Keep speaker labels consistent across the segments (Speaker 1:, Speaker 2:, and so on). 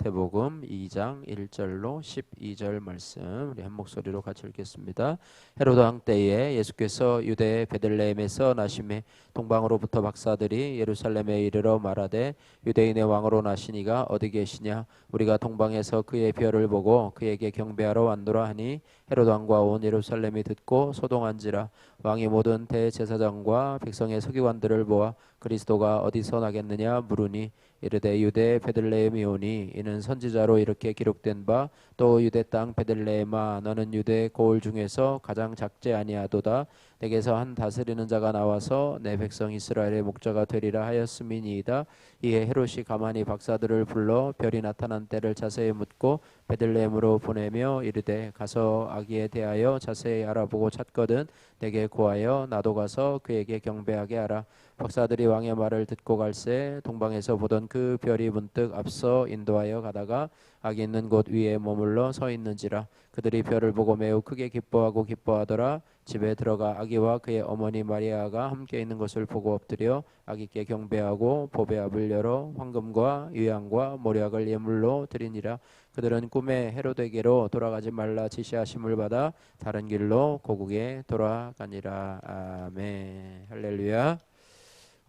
Speaker 1: 마태복음 2장 1절로 12절 말씀 우리 한 목소리로 같이 읽겠습니다. 헤로드 왕 때에 예수께서 유대 베들레헴에서 나심에 동방으로부터 박사들이 예루살렘에 이르러 말하되 유대인의 왕으로 나시니가 어디 계시냐? 우리가 동방에서 그의 별을 보고 그에게 경배하러 왔노라 하니 헤로드 왕과 온 예루살렘이 듣고 소동한지라. 왕이 모든 대제사장과 백성의 서기관들을 모아 그리스도가 어디서 나겠느냐 물으니 이르되 유대 베들레헴이오니 이는 선지자로 이렇게 기록된 바 또 유대 땅 베들레헴아 너는 유대 고을 중에서 가장 작지 아니하도다. 내게서 한 다스리는 자가 나와서 내 백성 이스라엘의 목자가 되리라 하였음이니이다. 이에 헤롯이 가만히 박사들을 불러 별이 나타난 때를 자세히 묻고 베들레헴으로 보내며 이르되 가서 아기에 대하여 자세히 알아보고 찾거든 내게 고하여 나도 가서 그에게 경배하게 하라. 박사들이 왕의 말을 듣고 갈새 동방에서 보던 그 별이 문득 앞서 인도하여 가다가 아기 있는 곳 위에 머물러 서 있는지라. 그들이 별을 보고 매우 크게 기뻐하고 기뻐하더라. 집에 들어가 아기와 그의 어머니 마리아가 함께 있는 것을 보고 엎드려 아기께 경배하고 보배압을 열어 황금과 유향과 모략을 예물로 드리니라. 그들은 꿈에 헤로데게로 돌아가지 말라 지시하심을 받아 다른 길로 고국에 돌아가니라. 아멘. 할렐루야.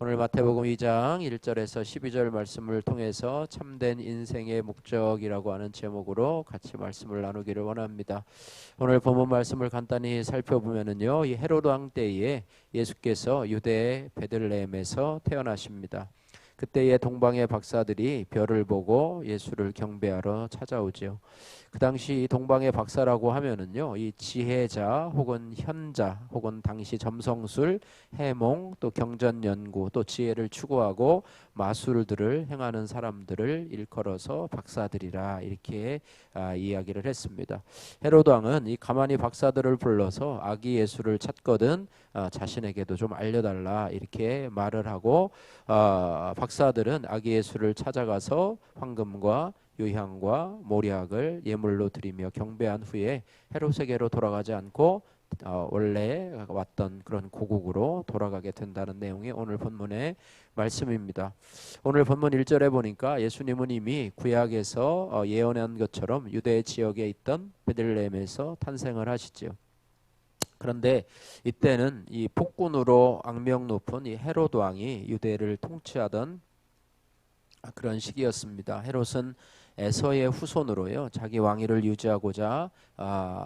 Speaker 1: 오늘 마태복음 2장 1절에서 12절 말씀을 통해서 참된 인생의 목적이라고 하는 제목으로 같이 말씀을 나누기를 원합니다. 오늘 본문 말씀을 간단히 살펴보면은요, 이 헤로드 왕 때에 예수께서 유대의 베들레헴에서 태어나십니다. 그때의 동방의 박사들이 별을 보고 예수를 경배하러 찾아오죠. 그 당시 동방의 박사라고 하면은요, 이 지혜자 혹은 현자 혹은 당시 점성술, 해몽, 또 경전 연구, 또 지혜를 추구하고 마술들을 행하는 사람들을 일컬어서 박사들이라 이렇게 이야기를 했습니다. 헤로드 왕은 이 가만히 박사들을 불러서 아기 예수를 찾거든 자신에게도 좀 알려달라 이렇게 말을 하고 박사들은 아기 예수를 찾아가서 황금과 유향과 모략을 예물로 드리며 경배한 후에 헤롯에게로 돌아가지 않고 원래 왔던 그런 고국으로 돌아가게 된다는 내용이 오늘 본문의 말씀입니다. 오늘 본문 1절에 보니까 예수님은 이미 구약에서 예언한 것처럼 유대 지역에 있던 베들레헴에서 탄생을 하시죠. 그런데 이때는 이 폭군으로 악명 높은 이 헤롯 왕이 유대를 통치하던 그런 시기였습니다. 헤롯은 에서의 후손으로요 자기 왕위를 유지하고자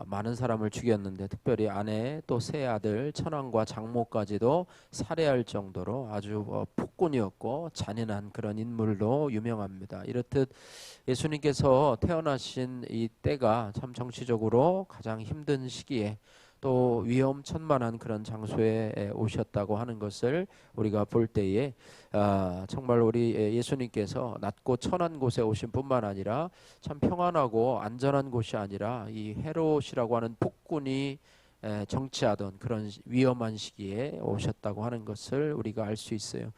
Speaker 1: 많은 사람을 죽였는데 특별히 아내 또 세 아들 천왕과 장모까지도 살해할 정도로 아주 폭군이었고 잔인한 그런 인물로 유명합니다. 이렇듯 예수님께서 태어나신 이 때가 참 정치적으로 가장 힘든 시기에 또 위험천만한 그런 장소에 오셨다고 하는 것을 우리가 볼 때에 정말 우리 예수님께서 낮고 천한 곳에 오신 뿐만 아니라 참 평안하고 안전한 곳이 아니라 이 헤롯이라고 하는 폭군이 정치하던 그런 위험한 시기에 오셨다고 하는 것을 우리가 알 수 있어요.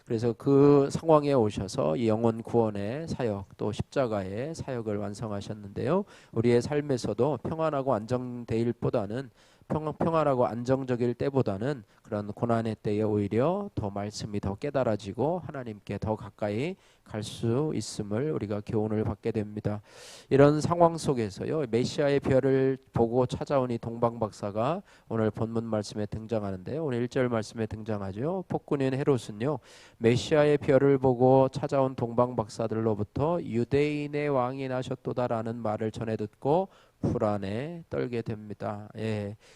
Speaker 1: 그래서 그 상황에 오셔서 이 영혼 구원의 사역 또 십자가의 사역을 완성하셨는데요. 우리의 삶에서도 평안하고 안정될 보다는 평안하고 안정적일 때보다는 그런 고난의 때에 오히려 더 말씀이 더 깨달아지고 하나님께 더 가까이 갈 수 있음을 우리가 교훈을 받게 됩니다. 이런 상황 속에서요 메시아의 별을 보고 찾아온 이 동방 박사가 오늘 본문 말씀에 등장하는데요. 오늘 1절 말씀에 등장하죠. 폭군인 헤롯은요 메시아의 별을 보고 찾아온 동방 박사들로부터 유대인의 왕이 나셨도다라는 말을 전해 듣고 불안에 떨게 됩니다.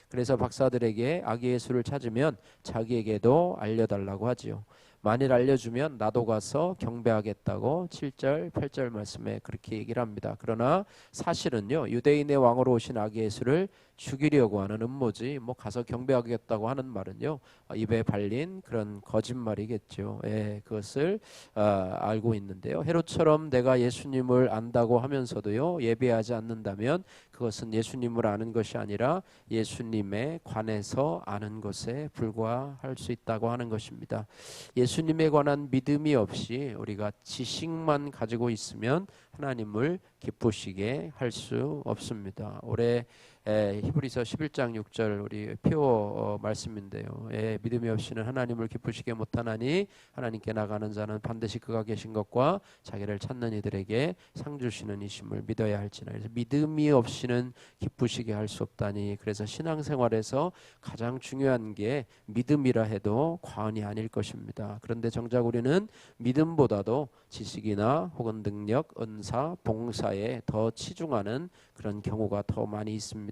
Speaker 1: 그래서 박사들에게 아기 예수를 찾으면 자기에게도 알려달라고 하지요. 만일 알려주면 나도 가서 경배하겠다고 7절 8절 말씀에 그렇게 얘기를 합니다. 그러나 사실은요 유대인의 왕으로 오신 아기 예수를 죽이려고 하는 음모지 가서 경배하겠다고 하는 말은요 입에 발린 그런 거짓말이겠죠. 그것을 알고 있는데요. 헤롯처럼 내가 예수님을 안다고 하면서도요 예배하지 않는다면 그것은 예수님을 아는 것이 아니라 예수님에 관해서 아는 것에 불과할 수 있다고 하는 것입니다. 예수님에 관한 믿음이 없이 우리가 지식만 가지고 있으면 하나님을 기쁘시게 할 수 없습니다. 올해 히브리서 11장 6절 우리 표어 말씀인데요. 믿음이 없이는 하나님을 기쁘시게 못하나니 하나님께 나가는 자는 반드시 그가 계신 것과 자기를 찾는 이들에게 상 주시는 이심을 믿어야 할지나. 그래서 믿음이 없이는 기쁘시게 할 수 없다니. 그래서 신앙생활에서 가장 중요한 게 믿음이라 해도 과언이 아닐 것입니다. 그런데 정작 우리는 믿음보다도 지식이나 혹은 능력, 은사, 봉사에 더 치중하는 그런 경우가 더 많이 있습니다.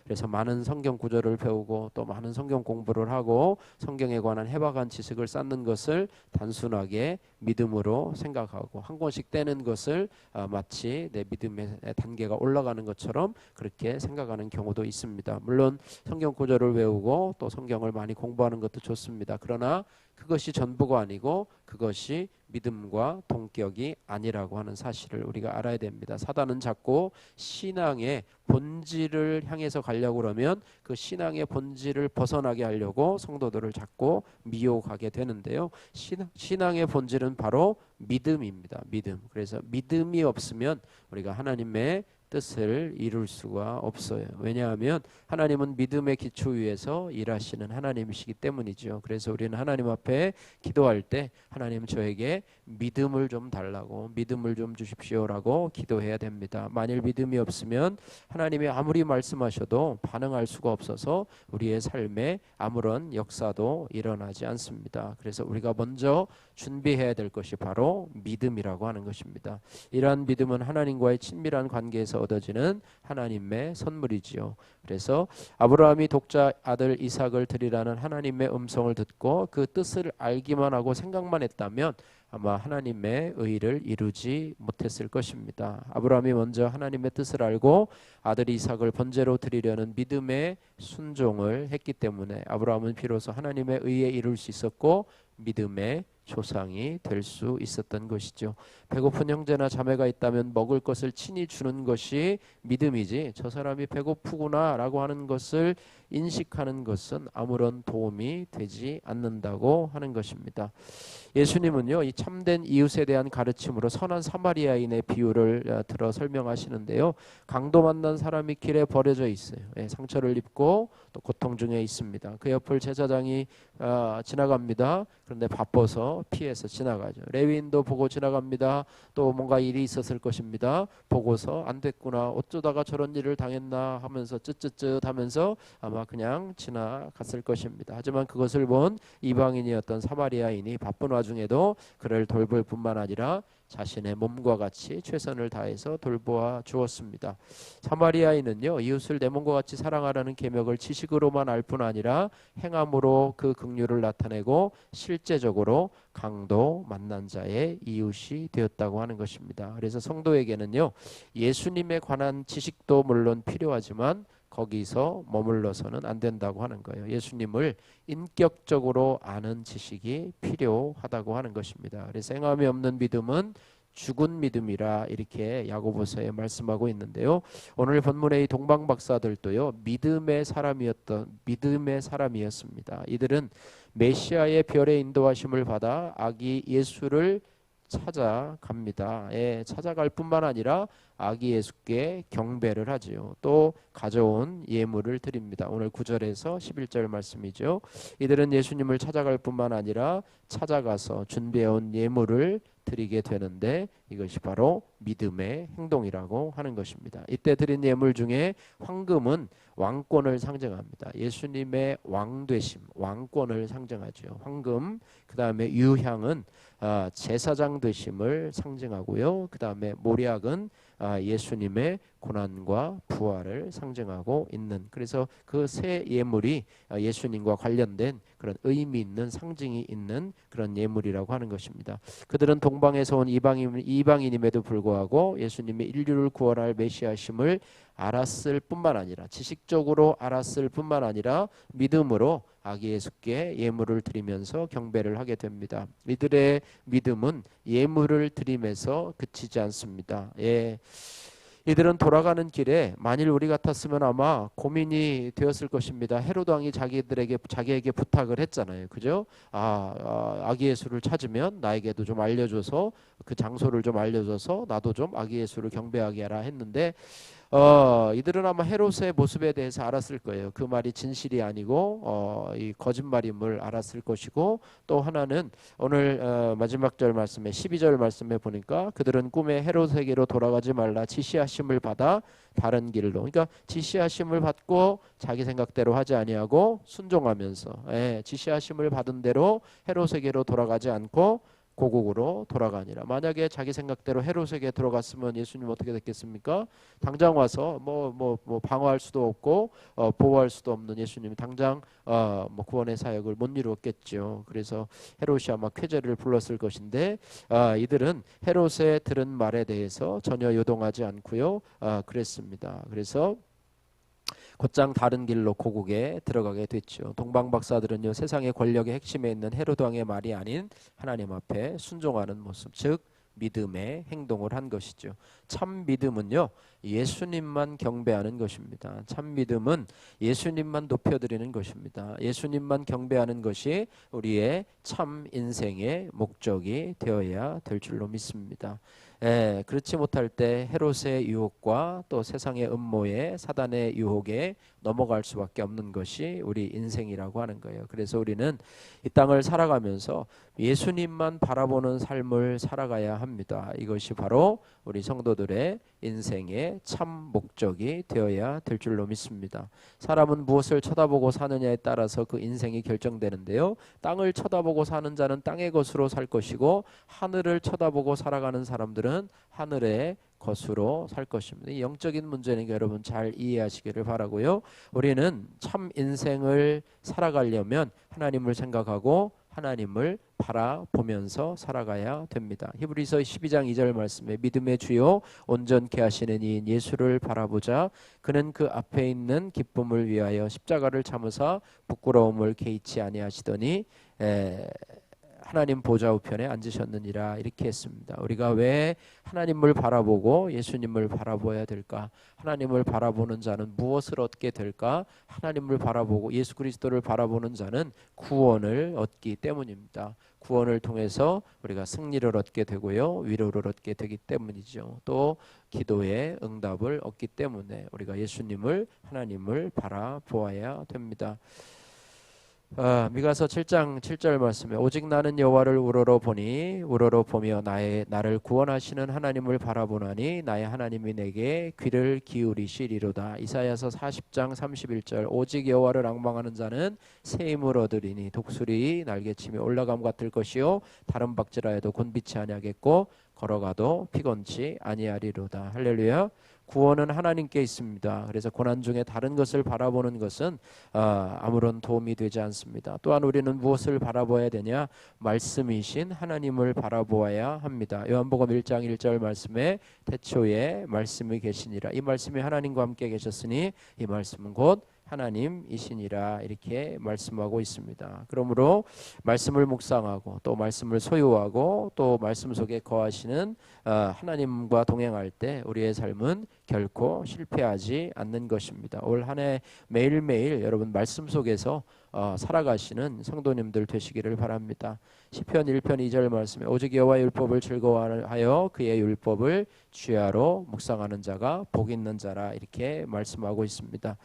Speaker 1: 그래서 많은 성경 구절을 배우고 또 많은 성경 공부를 하고 성경에 관한 해박한 지식을 쌓는 것을 단순하게 믿음으로 생각하고 한 권씩 떼는 것을 마치 내 믿음의 단계가 올라가는 것처럼 그렇게 생각하는 경우도 있습니다. 물론 성경 구절을 외우고 또 성경을 많이 공부하는 것도 좋습니다. 그러나 그것이 전부가 아니고 그것이 믿음과 동격이 아니라고 하는 사실을 우리가 알아야 됩니다. 사단은 자꾸 신앙의 본질을 향해서 가려고 그러면 그 신앙의 본질을 벗어나게 하려고 성도들을 자꾸 미혹하게 되는데요. 신앙의 본질은 바로 믿음입니다. 믿음. 그래서 믿음이 없으면 우리가 하나님의 뜻을 이룰 수가 없어요. 왜냐하면 하나님은 믿음의 기초 위에서 일하시는 하나님이시기 때문이죠. 그래서 우리는 하나님 앞에 기도할 때 하나님 저에게 믿음을 좀 달라고, 믿음을 좀 주십시오라고 기도해야 됩니다. 만일 믿음이 없으면 하나님이 아무리 말씀하셔도 반응할 수가 없어서 우리의 삶에 아무런 역사도 일어나지 않습니다. 그래서 우리가 먼저 준비해야 될 것이 바로 믿음이라고 하는 것입니다. 이러한 믿음은 하나님과의 친밀한 관계에서 얻어지는 하나님의 선물이지요. 그래서 아브라함이 독자 아들 이삭을 드리라는 하나님의 음성을 듣고 그 뜻을 알기만 하고 생각만 했다면 아마 하나님의 의를 이루지 못했을 것입니다. 아브라함이 먼저 하나님의 뜻을 알고 아들 이삭을 번제로 드리려는 믿음의 순종을 했기 때문에 아브라함은 비로소 하나님의 의에 이룰 수 있었고 믿음의 조상이 될 수 있었던 것이죠. 배고픈 형제나 자매가 있다면 먹을 것을 친히 주는 것이 믿음이지 저 사람이 배고프구나 라고 하는 것을 인식하는 것은 아무런 도움이 되지 않는다고 하는 것입니다. 예수님은요, 이 참된 이웃에 대한 가르침으로 선한 사마리아인의 비유를 들어 설명하시는데요. 강도 만난 사람이 길에 버려져 있어요. 상처를 입고 또 고통 중에 있습니다. 그 옆을 제사장이 지나갑니다. 그런데 바빠서 피해서 지나가죠. 레위인도 보고 지나갑니다. 또 뭔가 일이 있었을 것입니다. 보고서 안 됐구나, 어쩌다가 저런 일을 당했나 하면서 쯧쯧쯧 하면서 아마 그냥 지나갔을 것입니다. 하지만 그것을 본 이방인이었던 사마리아인이 바쁜 와중에도 그를 돌볼 뿐만 아니라 자신의 몸과 같이 최선을 다해서 돌보아 주었습니다. 사마리아인은요, 이웃을 내 몸과 같이 사랑하라는 계명을 지식으로만 알 뿐 아니라 행함으로 그 긍휼을 나타내고 실제적으로 강도 만난 자의 이웃이 되었다고 하는 것입니다. 그래서 성도에게는요, 예수님에 관한 지식도 물론 필요하지만 거기서 머물러서는 안 된다고 하는 거예요. 예수님을 인격적으로 아는 지식이 필요하다고 하는 것입니다. 그래서 행함이 없는 믿음은 죽은 믿음이라 이렇게 야고보서에 말씀하고 있는데요. 오늘 본문의 이 동방 박사들도요, 믿음의 사람이었습니다. 이들은 메시아의 별의 인도하심을 받아 아기 예수를 찾아갑니다. 찾아갈 뿐만 아니라 아기 예수께 경배를 하지요. 또 가져온 예물을 드립니다. 오늘 9절에서 11절 말씀이죠. 이들은 예수님을 찾아갈 뿐만 아니라 찾아가서 준비해온 예물을 드리게 되는데 이것이 바로 믿음의 행동이라고 하는 것입니다. 이때 드린 예물 중에 황금은 왕권을 상징합니다. 예수님의 왕되심, 왕권을 상징하죠. 황금, 그 다음에 유향은 제사장 되심을 상징하고요. 그 다음에 모략은 예수님의 고난과 부활을 상징하고 있는, 그래서 그 세 예물이 예수님과 관련된 그런 의미 있는, 상징이 있는 그런 예물이라고 하는 것입니다. 그들은 동방에서 온 이방인임에도 불구하고 예수님의 인류를 구원할 메시아심을 알았을 뿐만 아니라, 지식적으로 알았을 뿐만 아니라 믿음으로 아기 예수께 예물을 드리면서 경배를 하게 됩니다. 이들의 믿음은 예물을 드림에서 그치지 않습니다. 이들은 돌아가는 길에 만일 우리 같았으면 아마 고민이 되었을 것입니다. 헤로드 왕이 자기에게 부탁을 했잖아요. 그죠? 아기 예수를 찾으면 나에게도 좀 알려줘서 그 장소를 좀 알려줘서 나도 좀 아기 예수를 경배하게 하라 했는데 이들은 아마 헤롯의 모습에 대해서 알았을 거예요. 그 말이 진실이 아니고 이 거짓말임을 알았을 것이고, 또 하나는 오늘 마지막 절 말씀에 12절 말씀에 보니까 그들은 꿈에 헤롯에게로 돌아가지 말라 지시하심을 받아 다른 길로, 그러니까 지시하심을 받고 자기 생각대로 하지 아니하고 순종하면서, 지시하심을 받은 대로 헤롯에게로 돌아가지 않고 고국으로 돌아가니라. 만약에 자기 생각대로 헤롯에게 들어갔으면 예수님 어떻게 됐겠습니까? 당장 와서 뭐 방어할 수도 없고 보호할 수도 없는 예수님이 당장 뭐 구원의 사역을 못 이루었겠죠. 그래서 헤롯이 아마 쾌재를 불렀을 것인데, 이들은 헤롯의 들은 말에 대해서 전혀 요동하지 않고요. 그랬습니다. 그래서 곧장 다른 길로 고국에 들어가게 됐죠. 동방 박사들은요, 세상의 권력의 핵심에 있는 헤롯 왕의 말이 아닌 하나님 앞에 순종하는 모습, 즉 믿음의 행동을 한 것이죠. 참 믿음은요, 예수님만 경배하는 것입니다. 참 믿음은 예수님만 높여드리는 것입니다. 예수님만 경배하는 것이 우리의 참 인생의 목적이 되어야 될 줄로 믿습니다. 그렇지 못할 때 헤롯의 유혹과 또 세상의 음모에 사단의 유혹에 넘어갈 수밖에 없는 것이 우리 인생이라고 하는 거예요. 그래서 우리는 이 땅을 살아가면서 예수님만 바라보는 삶을 살아가야 합니다. 이것이 바로 우리 성도들의 인생의 참 목적이 되어야 될 줄로 믿습니다. 사람은 무엇을 쳐다보고 사느냐에 따라서 그 인생이 결정되는데요, 땅을 쳐다보고 사는 자는 땅의 것으로 살 것이고, 하늘을 쳐다보고 살아가는 사람들은 하늘의 것으로 살 것입니다. 이 영적인 문제니까 여러분 잘 이해하시기를 바라고요. 우리는 참 인생을 살아가려면 하나님을 생각하고 하나님을 바라보면서 살아가야 됩니다. 히브리서 12장 2절 말씀에 믿음의 주요 온전케 하시는 이인 예수를 바라보자. 그는 그 앞에 있는 기쁨을 위하여 십자가를 참으사 부끄러움을 개의치 아니하시더니 하나님 보좌 우편에 앉으셨느니라. 이렇게 했습니다. 우리가 왜 하나님을 바라보고 예수님을 바라보아야 될까? 하나님을 바라보는 자는 무엇을 얻게 될까? 하나님을 바라보고 예수 그리스도를 바라보는 자는 구원을 얻기 때문입니다. 구원을 통해서 우리가 승리를 얻게 되고요, 위로를 얻게 되기 때문이죠. 또 기도의 응답을 얻기 때문에 우리가 예수님을, 하나님을 바라보아야 됩니다. 미가서 7장 7절 말씀에 오직 나는 여호와를 우러러 보며 나를 구원하시는 하나님을 바라보나니 나의 하나님이 내게 귀를 기울이시리로다. 이사야서 40장 31절 오직 여호와를 앙망하는 자는 새 힘을 얻으리니 독수리 날개치며 올라감 같을 것이요 다른 박질하여도 곤비치 아니하겠고 걸어가도 피곤치 아니하리로다. 할렐루야. 구원은 하나님께 있습니다. 그래서 고난 중에 다른 것을 바라보는 것은 아무런 도움이 되지 않습니다. 또한 우리는 무엇을 바라보아야 되냐? 말씀이신 하나님을 바라보아야 합니다. 요한복음 1장 1절 말씀에 태초에 말씀이 계시니라. 이 말씀이 하나님과 함께 계셨으니 이 말씀은 곧 하나님이시니라. 이렇게 말씀하고 있습니다. 그러므로 말씀을 묵상하고 또 말씀을 소유하고 또 말씀 속에 거하시는 하나님과 동행할 때 우리의 삶은 결코 실패하지 않는 것입니다. 올 한 해 매일매일 여러분 말씀 속에서 살아가시는 성도님들 되시기를 바랍니다. 시편 1편 2절 말씀에 오직 여호와의 율법을 즐거워하여 그의 율법을 주야로 묵상하는 자가 복 있는 자라. 이렇게 말씀하고 있습니다.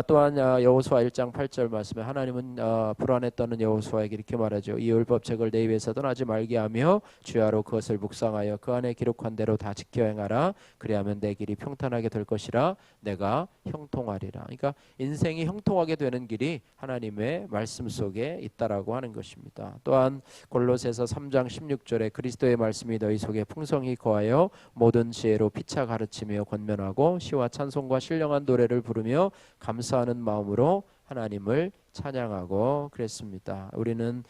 Speaker 1: 또한 여호수아 1장 8절 말씀에 하나님은 불안에 떠는 여호수아에게 이렇게 말하죠. 이 율법책을 내 입에서 떠나지 말게 하며 주야로 그것을 묵상하여 그 안에 기록한 대로 다 지켜 행하라. 그리하면 내 길이 평탄하게 될 것이라 내가 형통하리라. 그러니까 인생이 형통하게 되는 길이 하나님의 말씀 속에 있다라고 하는 것입니다. 또한 골로새서 3장 16절에 그리스도의 말씀이 너희 속에 풍성히 거하여 모든 지혜로 피차 가르치며 권면하고 시와 찬송과 신령한 노래를 부르며 감사하는 마음으로 하나님을 찬양하고 그랬습니다. 우리는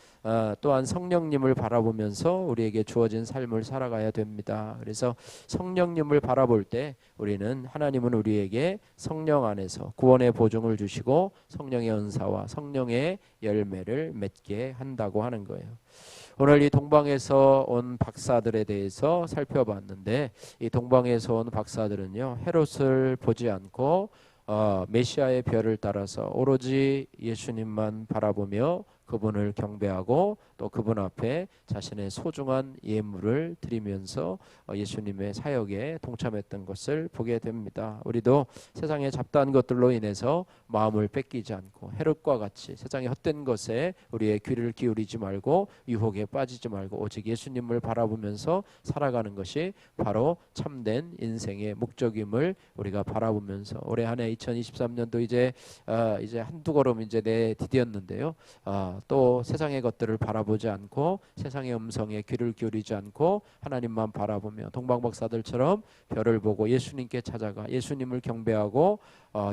Speaker 1: 또한 성령님을 바라보면서 우리에게 주어진 삶을 살아가야 됩니다. 그래서 성령님을 바라볼 때 우리는 하나님은 우리에게 성령 안에서 구원의 보증을 주시고 성령의 은사와 성령의 열매를 맺게 한다고 하는 거예요. 오늘 이 동방에서 온 박사들에 대해서 살펴봤는데 이 동방에서 온 박사들은요, 헤롯을 보지 않고 메시아의 별을 따라서 오로지 예수님만 바라보며 그분을 경배하고 또 그분 앞에 자신의 소중한 예물을 드리면서 예수님의 사역에 동참했던 것을 보게 됩니다. 우리도 세상의 잡다한 것들로 인해서 마음을 뺏기지 않고 헤롯과 같이 세상의 헛된 것에 우리의 귀를 기울이지 말고 유혹에 빠지지 말고 오직 예수님을 바라보면서 살아가는 것이 바로 참된 인생의 목적임을 우리가 바라보면서 올해 한 해 2023년도 이제 한두 걸음 이제 내디뎠는데요. 또 세상의 것들을 바라보지 않고 세상의 음성에 귀를 기울이지 않고 하나님만 바라보며 동방박사들처럼 별을 보고 예수님께 찾아가 예수님을 경배하고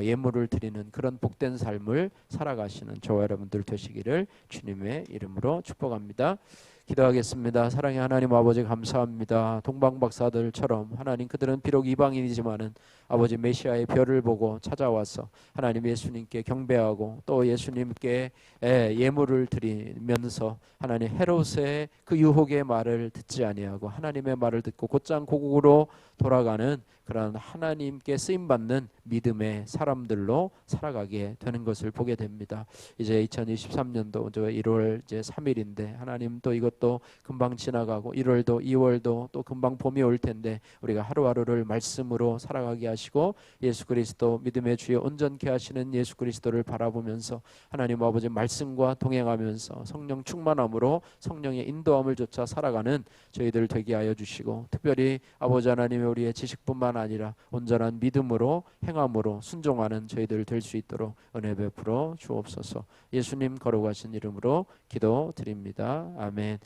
Speaker 1: 예물을 드리는 그런 복된 삶을 살아가시는 저와 여러분들 되시기를 주님의 이름으로 축복합니다. 기도하겠습니다. 사랑의 하나님 아버지 감사합니다. 동방박사들처럼 하나님 그들은 비록 이방인이지만은 아버지 메시아의 별을 보고 찾아와서 하나님 예수님께 경배하고 또 예수님께 예물을 드리면서 하나님 헤롯의 그 유혹의 말을 듣지 아니하고 하나님의 말을 듣고 곧장 고국으로 돌아가는 그런 하나님께 쓰임받는 믿음의 사람들로 살아가게 되는 것을 보게 됩니다. 이제 2023년도 1월 이제 3일인데 하나님 또 이것도 금방 지나가고 1월도 2월도 또 금방 봄이 올 텐데 우리가 하루하루를 말씀으로 살아가게 하시고 예수 그리스도 믿음의 주여 온전케 하시는 예수 그리스도를 바라보면서 하나님 아버지 말씀과 동행하면서 성령 충만함으로 성령의 인도함을 쫓아 살아가는 저희들 되게 하여 주시고 특별히 아버지 하나님의 우리의 지식뿐만 아니라 온전한 믿음으로 행함으로 순종하는 저희들 될 수 있도록 은혜 베풀어 주옵소서. 예수님 거룩하신 이름으로 기도드립니다. 아멘.